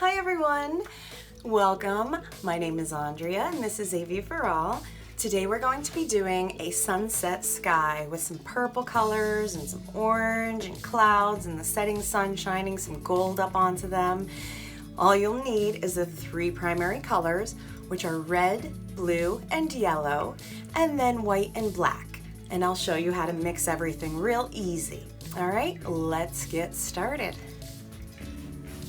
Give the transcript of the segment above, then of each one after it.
Hi everyone, welcome. My name is Andrea and this is AV for All. Today we're going to be doing a sunset sky with some purple colors and some orange and clouds and the setting sun shining some gold up onto them. All you'll need is the three primary colors, which are red, blue, and yellow, and then white and black. And I'll show you how to mix everything real easy. All right, let's get started.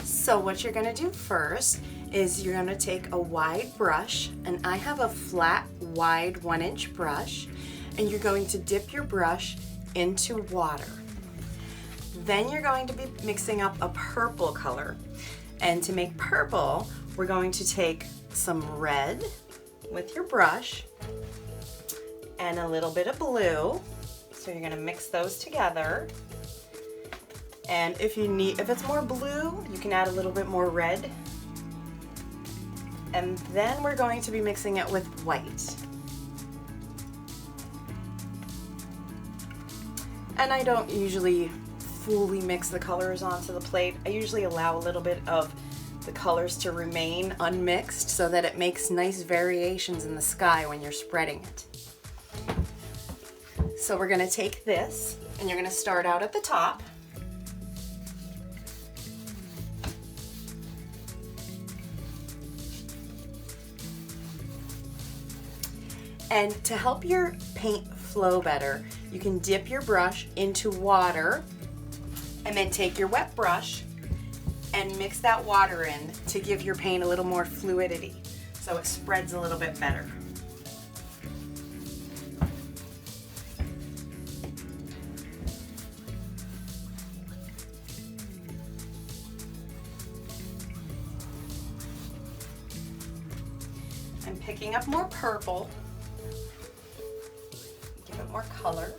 So what you're gonna do first is you're gonna take a wide brush, and I have a flat, wide 1-inch brush, and you're going to dip your brush into water. Then you're going to be mixing up a purple color. And to make purple, we're going to take some red with your brush and a little bit of blue. So you're gonna mix those together. And if it's more blue, you can add a little bit more red. And then we're going to be mixing it with white. And I don't usually fully mix the colors onto the plate. I usually allow a little bit of the colors to remain unmixed so that it makes nice variations in the sky when you're spreading it. So we're gonna take this and you're gonna start out at the top. And to help your paint flow better, you can dip your brush into water and then take your wet brush and mix that water in to give your paint a little more fluidity so it spreads a little bit better. I'm picking up more purple. Give it more color.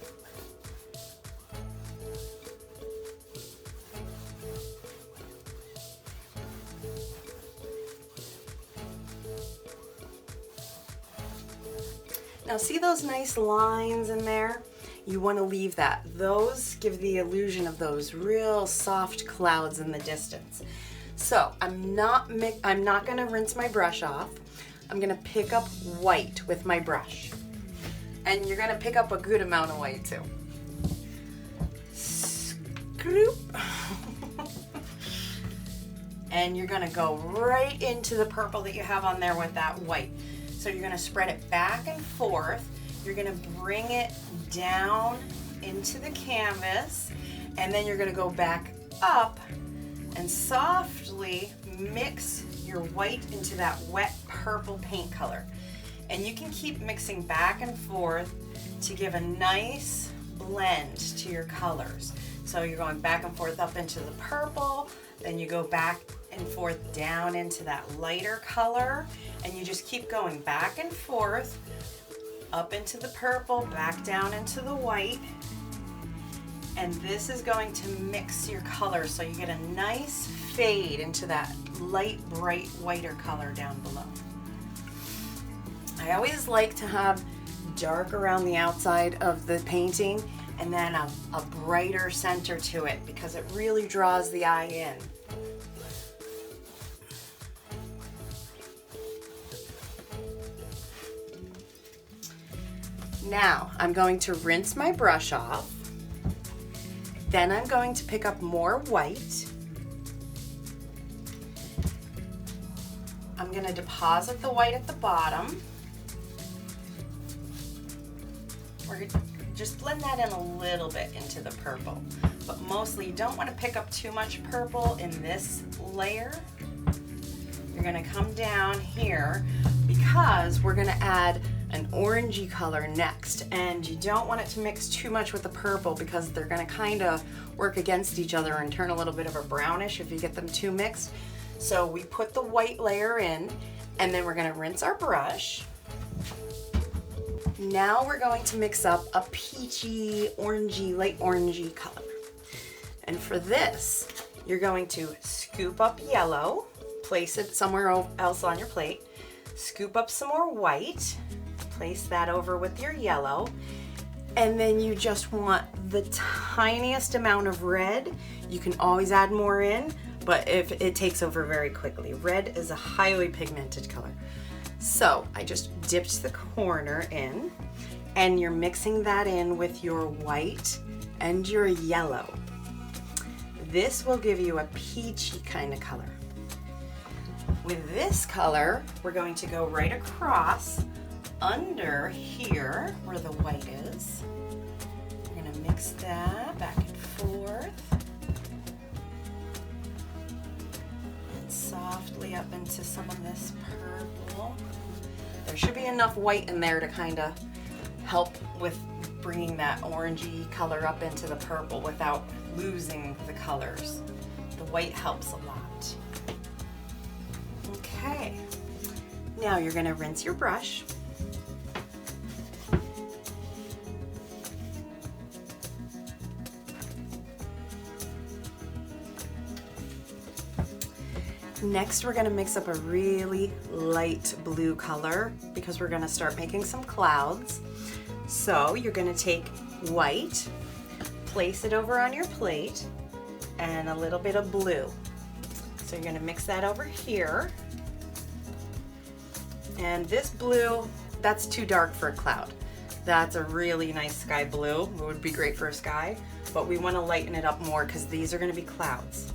Now see those nice lines in there? You want to leave that. Those give the illusion of those real soft clouds in the distance. So I'm not going to rinse my brush off. I'm going to pick up white with my brush. And you're going to pick up a good amount of white too. Scoop. And you're going to go right into the purple that you have on there with that white. So you're going to spread it back and forth. You're going to bring it down into the canvas, and then you're going to go back up and softly mix your white into that wet purple paint color. And you can keep mixing back and forth to give a nice blend to your colors. So you're going back and forth up into the purple, then you go back and forth down into that lighter color, and you just keep going back and forth up into the purple, back down into the white. And this is going to mix your colors so you get a nice fade into that light, bright, whiter color down below. I always like to have dark around the outside of the painting and then a brighter center to it because it really draws the eye in. Now I'm going to rinse my brush off. Then I'm going to pick up more white. I'm going to deposit the white at the bottom. We're going to just blend that in a little bit into the purple. But mostly you don't want to pick up too much purple in this layer. You're going to come down here because we're going to add an orangey color next, and you don't want it to mix too much with the purple because they're going to kind of work against each other and turn a little bit of a brownish if you get them too mixed. So we put the white layer in, and then we're going to rinse our brush. Now we're going to mix up a peachy, orangey, light orangey color. And for this, you're going to scoop up yellow, place it somewhere else on your plate, scoop up some more white, place that over with your yellow, and then you just want the tiniest amount of red. You can always add more in, but if it takes over very quickly. Red is a highly pigmented color. So I just dipped the corner in, and you're mixing that in with your white and your yellow. This will give you a peachy kind of color. With this color, we're going to go right across under here where the white is. We're going to mix that back and forth. And softly up into some of this purple. There should be enough white in there to kind of help with bringing that orangey color up into the purple without losing the colors. The white helps a lot. Okay, now you're going to rinse your brush. Next, we're going to mix up a really light blue color because we're going to start making some clouds. So you're going to take white, place it over on your plate, and a little bit of blue. So you're going to mix that over here. And this blue, that's too dark for a cloud. That's a really nice sky blue. It would be great for a sky, but we want to lighten it up more because these are going to be clouds.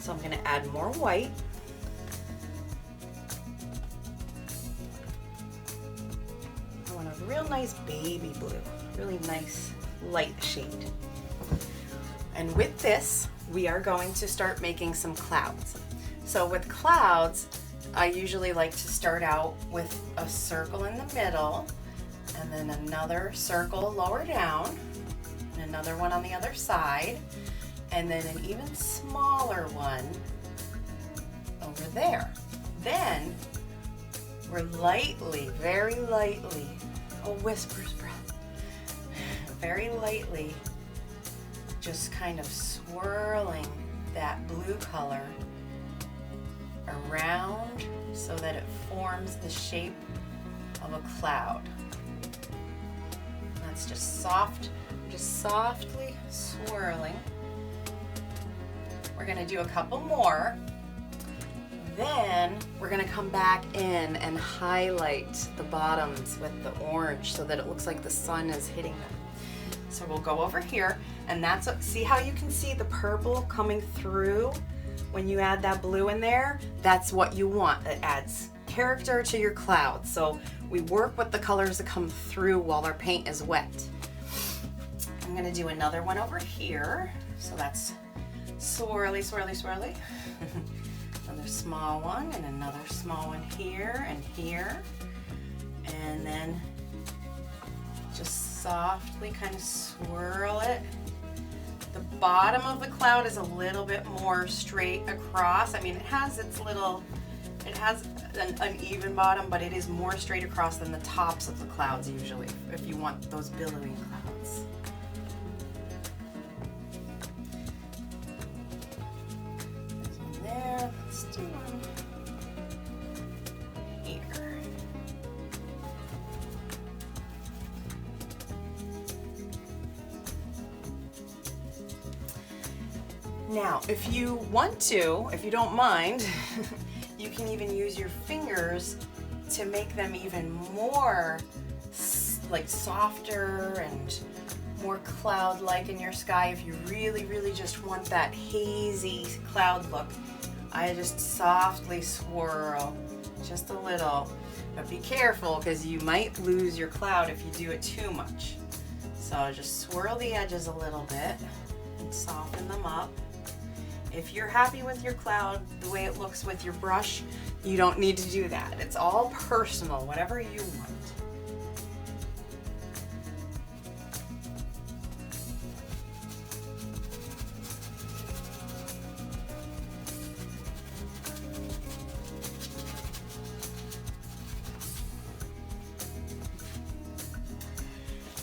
So I'm going to add more white. I want a real nice baby blue, really nice light shade. And with this, we are going to start making some clouds. So with clouds, I usually like to start out with a circle in the middle, and then another circle lower down, and another one on the other side, and then an even smaller one over there. Then we're lightly, very lightly, a whisper's breath, very lightly, just kind of swirling that blue color around so that it forms the shape of a cloud. That's just softly swirling. We're going to do a couple more. Then we're going to come back in and highlight the bottoms with the orange so that it looks like the sun is hitting them. So we'll go over here, and that's see how you can see the purple coming through when you add that blue in there? That's what you want. It adds character to your cloud. So we work with the colors that come through while our paint is wet. I'm going to do another one over here. So that's swirly, swirly, swirly. Another small one and another small one here and here. And then just softly kind of swirl it. The bottom of the cloud is a little bit more straight across. I mean, it has an uneven bottom, but it is more straight across than the tops of the clouds usually, if you want those billowing clouds. There's one there. Let's do one here. Now, if you want to, if you don't mind, you can even use your fingers to make them even more like softer and more cloud-like in your sky. If you really, really just want that hazy cloud look, I just softly swirl just a little, but be careful because you might lose your cloud if you do it too much. So just swirl the edges a little bit and soften them up. If you're happy with your cloud, the way it looks with your brush, you don't need to do that. It's all personal, whatever you want.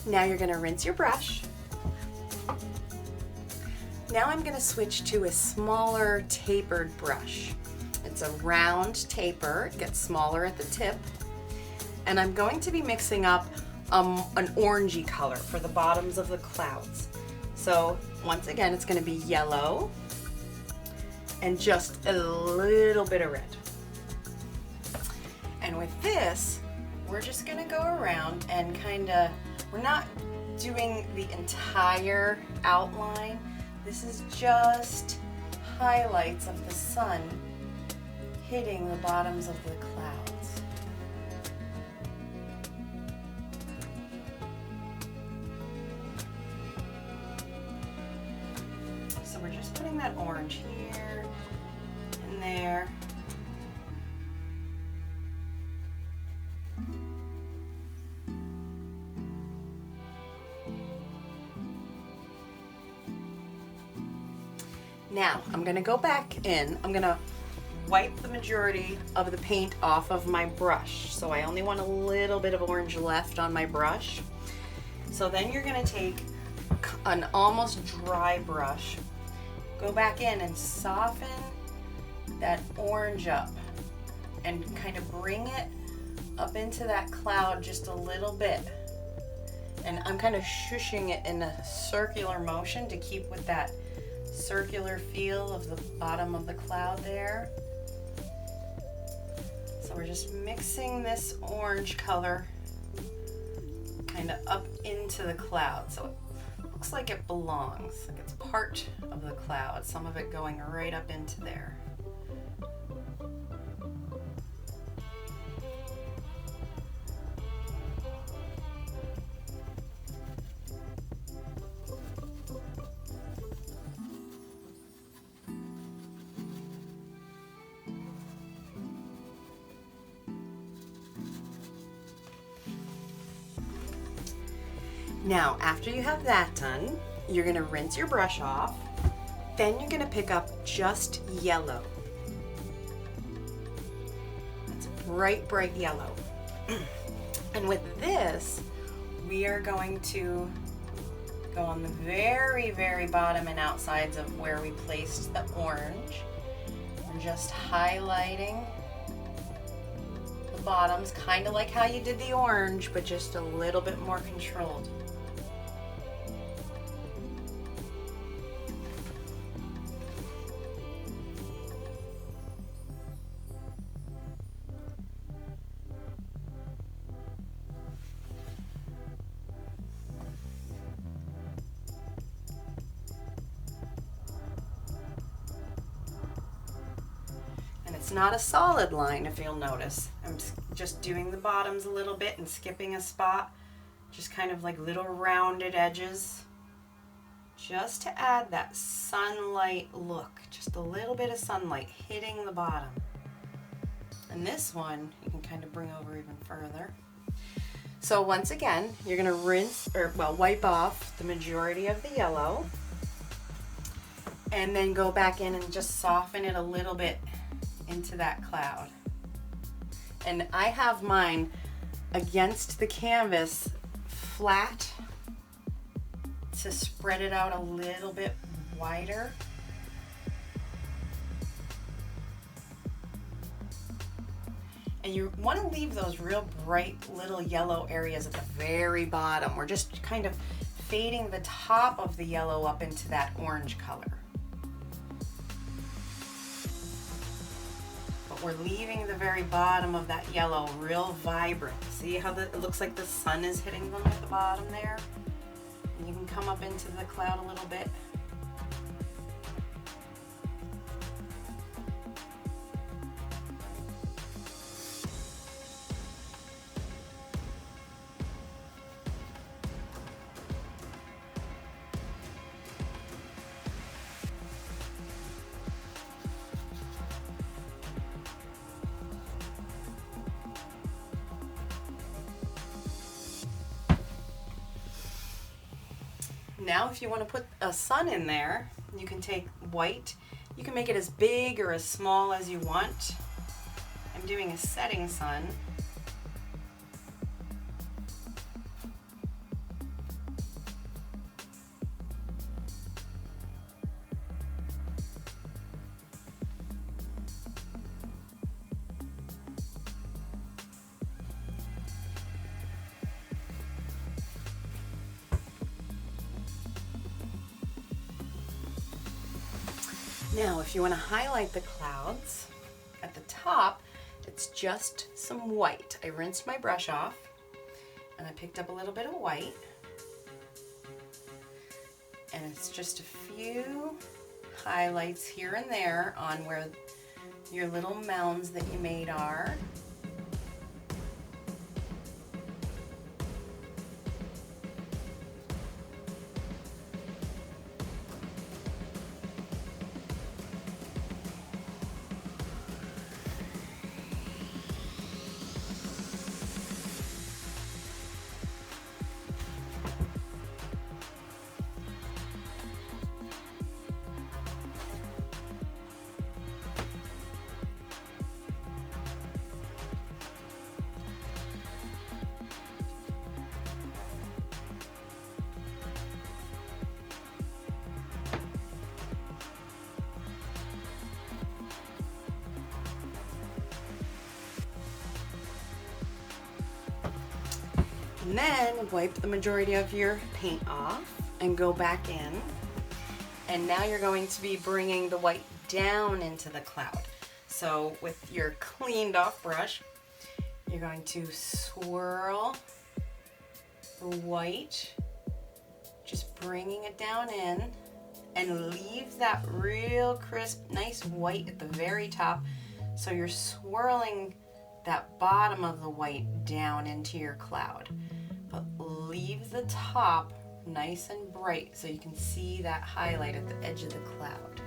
Now you're going to rinse your brush. Now I'm going to switch to a smaller tapered brush. It's a round taper, it gets smaller at the tip. And I'm going to be mixing up an orangey color for the bottoms of the clouds. So once again, it's going to be yellow and just a little bit of red. And with this, we're just gonna go around and we're not doing the entire outline. This is just highlights of the sun hitting the bottoms of the clouds. So we're just putting that orange here and there. Now, I'm gonna go back in. I'm gonna wipe the majority of the paint off of my brush. So I only want a little bit of orange left on my brush. So then you're gonna take an almost dry brush, go back in and soften that orange up and kind of bring it up into that cloud just a little bit. And I'm kind of shushing it in a circular motion to keep with that circular feel of the bottom of the cloud there. So we're just mixing this orange color kind of up into the cloud. So it looks like it belongs, like it's part of the cloud, some of it going right up into there. Now, after you have that done, you're gonna rinse your brush off. Then you're gonna pick up just yellow. That's bright, bright yellow. And with this, we are going to go on the very, very bottom and outsides of where we placed the orange. We're just highlighting the bottoms, kind of like how you did the orange, but just a little bit more controlled. It's not a solid line, if you'll notice. I'm just doing the bottoms a little bit and skipping a spot, just kind of like little rounded edges, just to add that sunlight look, just a little bit of sunlight hitting the bottom. And this one you can kind of bring over even further. So once again, you're gonna wipe off the majority of the yellow and then go back in and just soften it a little bit into that cloud. And I have mine against the canvas flat to spread it out a little bit wider. And you want to leave those real bright little yellow areas at the very bottom. We're just kind of fading the top of the yellow up into that orange color. We're leaving the very bottom of that yellow real vibrant. See how it looks like the sun is hitting them at the bottom there? And you can come up into the cloud a little bit. Now if you want to put a sun in there, you can take white. You can make it as big or as small as you want. I'm doing a setting sun. Now, if you want to highlight the clouds, at the top, it's just some white. I rinsed my brush off and I picked up a little bit of white. And it's just a few highlights here and there on where your little mounds that you made are. And then wipe the majority of your paint off and go back in. And now you're going to be bringing the white down into the cloud. So with your cleaned off brush, you're going to swirl the white, just bringing it down in, and leave that real crisp, nice white at the very top. So you're swirling that bottom of the white down into your cloud. But leave the top nice and bright so you can see that highlight at the edge of the cloud.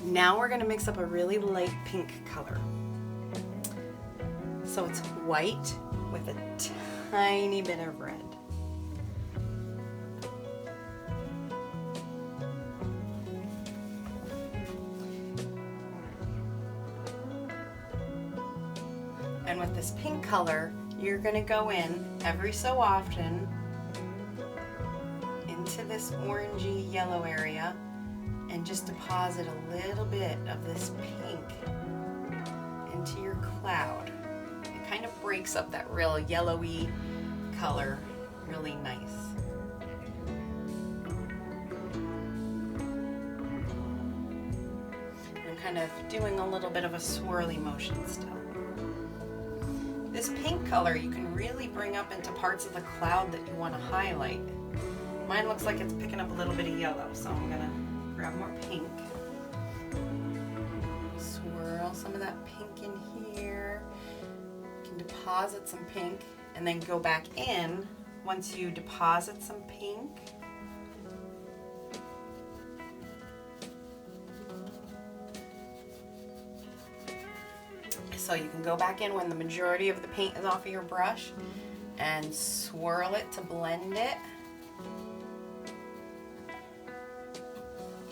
Now we're going to mix up a really light pink color. So it's white with a tiny bit of red. And with this pink color, you're going to go in every so often into this orangey yellow area and just deposit a little bit of this pink into your cloud. It kind of breaks up that real yellowy color really nice. I'm kind of doing a little bit of a swirly motion still. This pink color you can really bring up into parts of the cloud that you want to highlight. Mine looks like it's picking up a little bit of yellow, so I'm gonna grab more pink. Swirl some of that pink in here. You can deposit some pink and then go back in once you deposit some pink. So you can go back in when the majority of the paint is off of your brush and swirl it to blend it.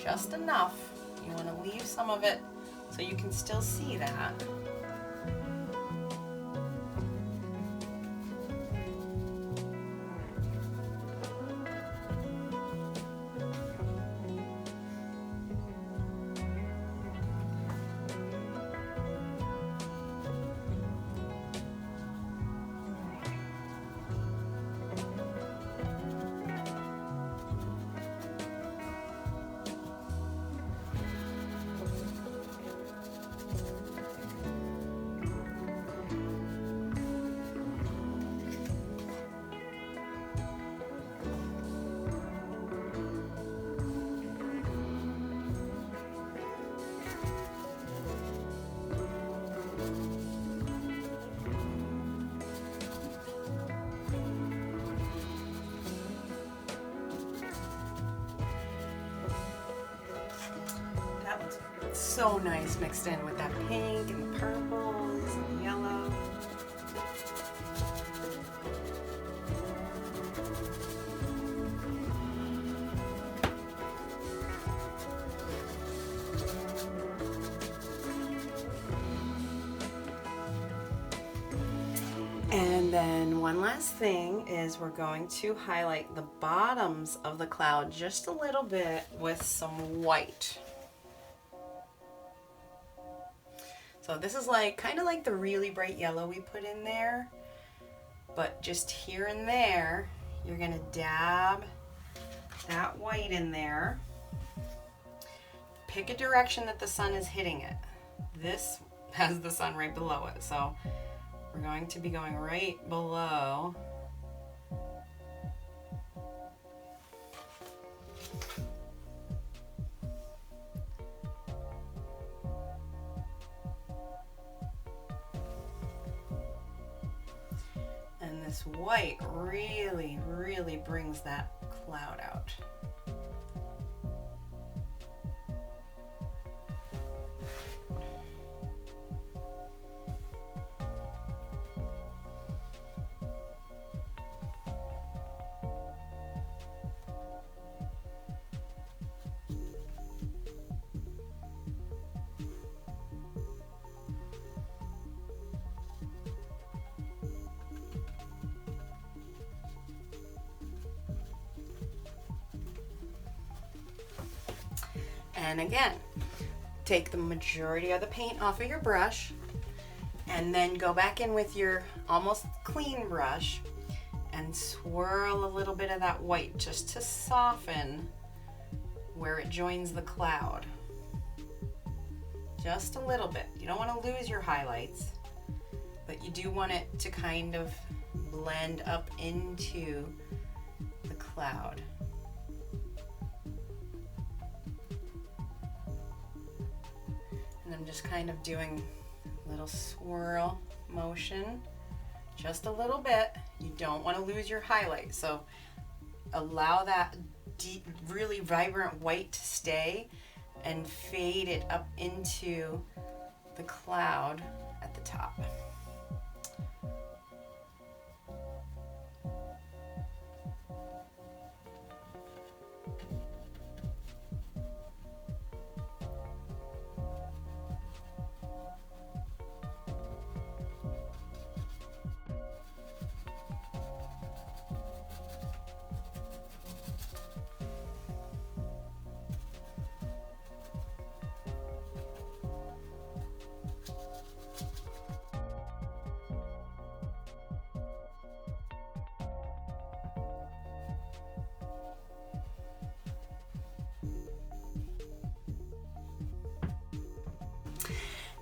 Just enough. You want to leave some of it so you can still see that. so nice mixed in with that pink and the purples and the yellow. And then one last thing is we're going to highlight the bottoms of the cloud just a little bit with some white. So this is like kind of like the really bright yellow we put in there, but just here and there, you're gonna dab that white in there. Pick a direction that the sun is hitting it. This has the sun right below it, so we're going to be going right below. And this white really, really brings that cloud out. And again, take the majority of the paint off of your brush and then go back in with your almost clean brush and swirl a little bit of that white just to soften where it joins the cloud. Just a little bit. You don't want to lose your highlights, but you do want it to kind of blend up into the cloud. And I'm just kind of doing a little swirl motion, just a little bit. You don't want to lose your highlight, so allow that deep, really vibrant white to stay and fade it up into the cloud at the top.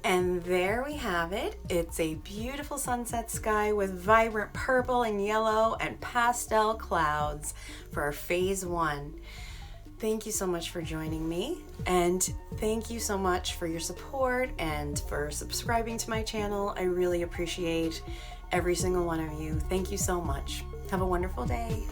And there we have it. It's a beautiful sunset sky with vibrant purple and yellow and pastel clouds for our phase 1. Thank you so much for joining me, and thank you so much for your support and for subscribing to my channel. I really appreciate every single one of you. Thank you so much. Have a wonderful day.